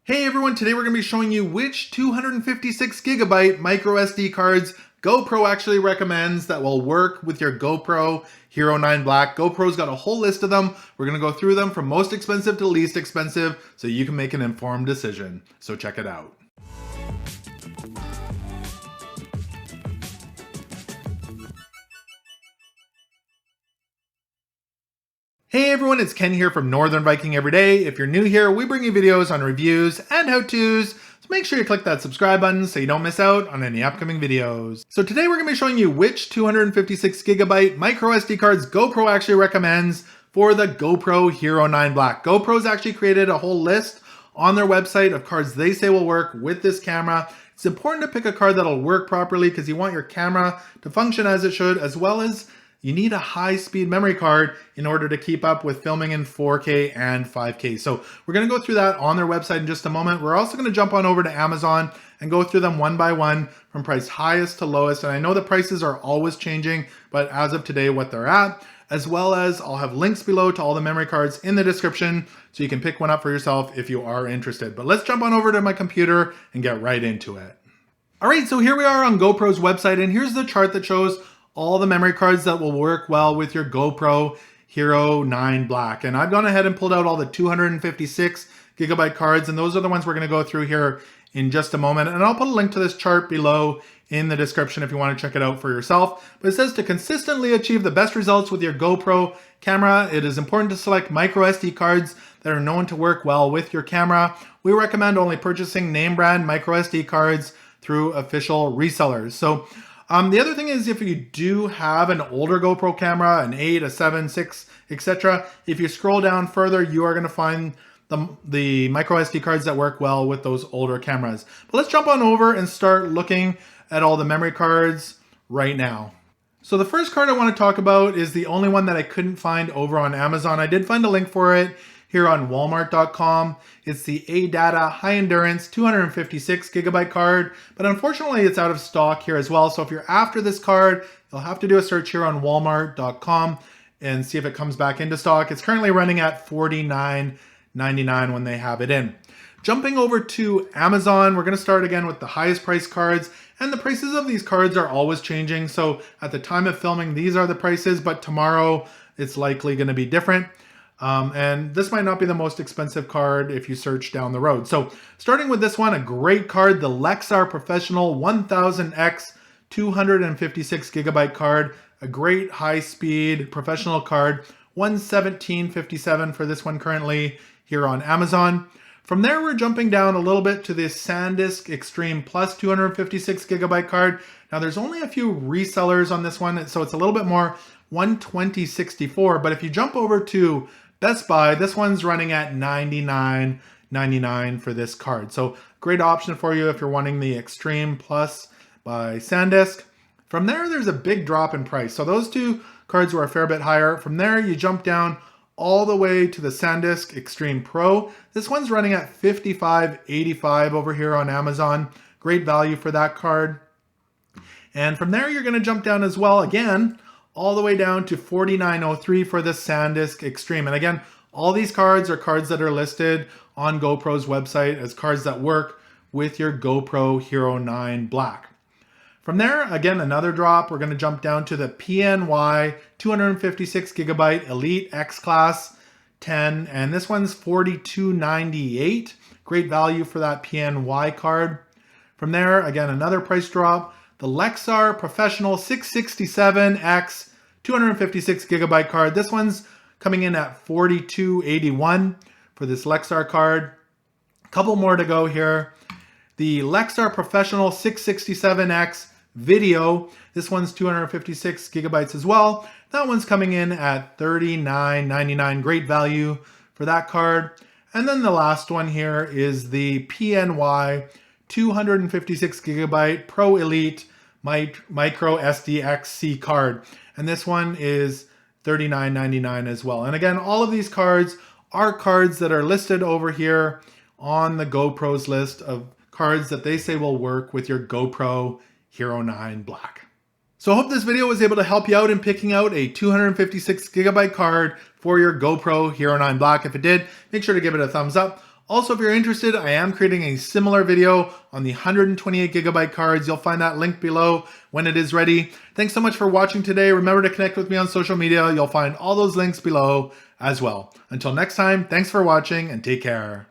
Hey everyone, today we're going to be showing you which 256 gigabyte micro SD cards GoPro actually recommends that will work with your GoPro Hero 9 Black. GoPro's got a whole list of them. We're going to go through them from most expensive to least expensive so you can make an informed decision. So check it out. Hey everyone, it's Ken here from Northern Viking Everyday. If you're new here, we bring you videos on reviews and how-tos, so make sure you click that subscribe button so you don't miss out on any upcoming videos. So today we're going to be showing you which 256 gigabyte micro SD cards GoPro actually recommends for the GoPro Hero 9 Black. GoPro's actually created a whole list on their website of cards they say will work with this camera. It's important to pick a card that'll work properly because you want your camera to function as it should, as well as you need a high-speed memory card in order to keep up with filming in 4K and 5K. So we're going to go through that on their website in just a moment. We're also going to jump on over to Amazon and go through them one by one from price highest to lowest. And I know the prices are always changing, but as of today, what they're at, as well as I'll have links below to all the memory cards in the description so you can pick one up for yourself if you are interested. But let's jump on over to my computer and get right into it. All right, so here we are on GoPro's website, and here's the chart that shows all the memory cards that will work well with your GoPro Hero 9 Black. And I've gone ahead and pulled out all the 256 gigabyte cards, and those are the ones we're going to go through here in just a moment. And I'll put a link to this chart below in the description if you want to check it out for yourself. But it says to consistently achieve the best results with your GoPro camera, it is important to select micro SD cards that are known to work well with your camera. We recommend only purchasing name brand micro SD cards through official resellers. So the other thing is, if you do have an older GoPro camera, an 8, a 7, 6, etc., if you scroll down further, you are going to find the micro SD cards that work well with those older cameras. But let's jump on over and start looking at all the memory cards right now. So the first card I want to talk about is the only one that I couldn't find over on Amazon. I did find a link for it here on Walmart.com. It's the ADATA High Endurance 256 gigabyte card, but unfortunately it's out of stock here as well. So if you're after this card, you'll have to do a search here on Walmart.com and see if it comes back into stock. It's currently running at $49.99 when they have it in. Jumping over to Amazon, we're going to start again with the highest price cards, and the prices of these cards are always changing. So at the time of filming, these are the prices, but tomorrow it's likely going to be different. And this might not be the most expensive card if you search down the road. So starting with this one, a great card, the Lexar Professional 1000X 256 gigabyte card, a great high-speed professional card, $117.57 for this one currently here on Amazon. From there, we're jumping down a little bit to the SanDisk Extreme Plus 256 gigabyte card. Now there's only a few resellers on this one, so it's a little bit more, $120.64. But if you jump over to Best Buy, this one's running at $99.99 for this card. So great option for you if you're wanting the Extreme Plus by SanDisk. From there, there's a big drop in price. So those two cards were a fair bit higher. From there, you jump down all the way to the SanDisk Extreme Pro. This one's running at $55.85 over here on Amazon. Great value for that card. And from there, you're going to jump down as well again, all the way down to $49.03 for the SanDisk Extreme. And again, all these cards are cards that are listed on GoPro's website as cards that work with your GoPro Hero 9 Black. From there, again, another drop. We're going to jump down to the PNY 256 gigabyte Elite X Class 10, and this one's $42.98. Great value for that PNY card. From there, again, another price drop. The Lexar Professional 667X 256 gigabyte card. This one's coming in at $42.81 for this Lexar card. A couple more to go here. The Lexar Professional 667X Video. This one's 256 gigabytes as well. That one's coming in at $39.99. Great value for that card. And then the last one here is the PNY 256 gigabyte Pro Elite Micro SDXC card. And this one is $39.99 as well. And again, all of these cards are cards that are listed over here on the GoPro's list of cards that they say will work with your GoPro Hero 9 Black. So I hope this video was able to help you out in picking out a 256 gigabyte card for your GoPro Hero 9 Black. If it did, make sure to give it a thumbs up. Also, if you're interested, I am creating a similar video on the 128GB cards. You'll find that link below when it is ready. Thanks so much for watching today. Remember to connect with me on social media. You'll find all those links below as well. Until next time, thanks for watching and take care.